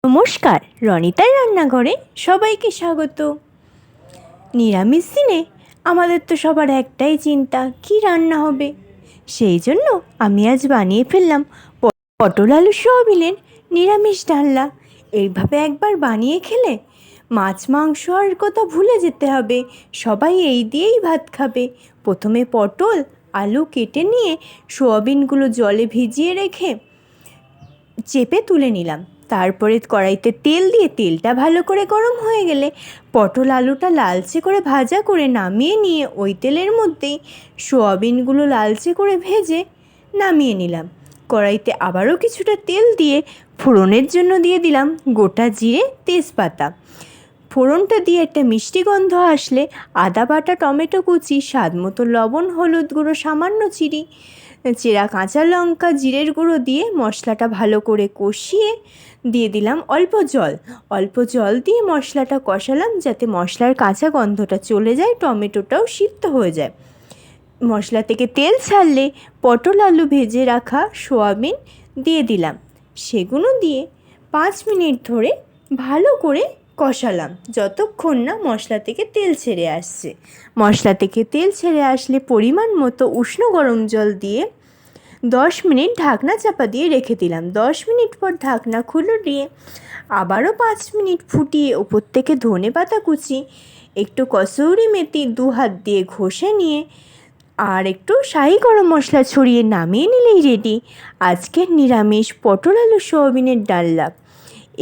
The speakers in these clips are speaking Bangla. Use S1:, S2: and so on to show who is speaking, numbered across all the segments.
S1: নমস্কার, রনিতার রান্নাঘরে সবাইকে স্বাগত। নিরামিষ দিনে আমাদের তো সবার একটাই চিন্তা, কি রান্না হবে। সেই জন্য আমি আজ বানিয়ে ফেললাম পটল আলু সয়াবিনের নিরামিষ ডালনা। এইভাবে একবার বানিয়ে খেলে মাছ মাংস আর কথা ভুলে যেতে হবে। সবাই এই দিয়েই ভাত খাবে। প্রথমে পটল আলু কেটে নিয়ে সয়াবিনগুলো জলে ভিজিয়ে রেখে চেপে তুলে নিলাম। তারপরে কড়াইতে তেল দিয়ে তেলটা ভালো করে গরম হয়ে গেলে পটল আলুটা লালচে করে ভাজা করে নামিয়ে নিয়ে ওই তেলের মধ্যেই সয়াবিনগুলো লালচে করে ভেজে নামিয়ে নিলাম। কড়াইতে আবারও কিছুটা তেল দিয়ে ফোড়নের জন্য দিয়ে দিলাম গোটা জিরে, তেজপাতা। ফোড়নটা দিয়ে একটা মিষ্টি গন্ধ আসলে আদা বাটা, টমেটো কুচি, স্বাদ মতো লবণ, হলুদ গুঁড়ো সামান্য চেরা কাঁচা লঙ্কা, জিরের গুঁড়ো দিয়ে মশলাটা ভালো করে কষিয়ে দিয়ে দিলাম অল্প জল দিয়ে মশলাটা কষালাম যাতে মশলার কাঁচা গন্ধটা চলে যায়, টমেটোটাও সিদ্ধ হয়ে যায়। মশলা থেকে তেল ছাড়লে পটল আলু ভেজে রাখা সয়াবিন দিয়ে দিলাম। সেগুলো দিয়ে 5 মিনিট ধরে ভালো করে কষালাম যতক্ষণ না মশলা থেকে তেল ছেড়ে আসছে। মশলা থেকে তেল ছেড়ে আসলে পরিমাণ মতো উষ্ণ গরম জল দিয়ে 10 মিনিট ঢাকনা চাপা দিয়ে রেখে দিলাম। 10 মিনিট পর ঢাকনা খুলে দিয়ে আবারও 5 মিনিট ফুটিয়ে ওপর থেকে ধনেপাতা কুচি, একটু কসুরি মেথি 2 হাত দিয়ে ঘষে নিয়ে আর একটু শাহি গরম মশলা ছড়িয়ে নামিয়ে নিলেই রেডি আজকের নিরামিষ পটল আলু সয়াবিনের ডালনা।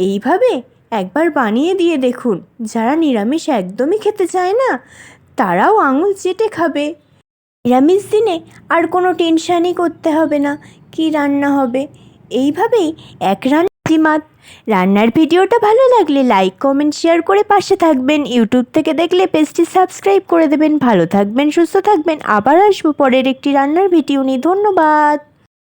S1: এইভাবে একবার বানিয়ে দিয়ে দেখুন, যারা নিরামিষ একদমই খেতে চায় না তারাও আঙুল চেটে খাবে। নিরামিষ দিনে আর কোনো টেনশানই করতে হবে না কি রান্না হবে। এইভাবেই এক রান্নার রান্নার ভিডিওটা ভালো লাগলে লাইক, কমেন্ট, শেয়ার করে পাশে থাকবেন। ইউটিউব থেকে দেখলে পেজটি সাবস্ক্রাইব করে দেবেন। ভালো থাকবেন, সুস্থ থাকবেন। আবার আসবো পরের একটি রান্নার ভিডিও নিয়ে। ধন্যবাদ।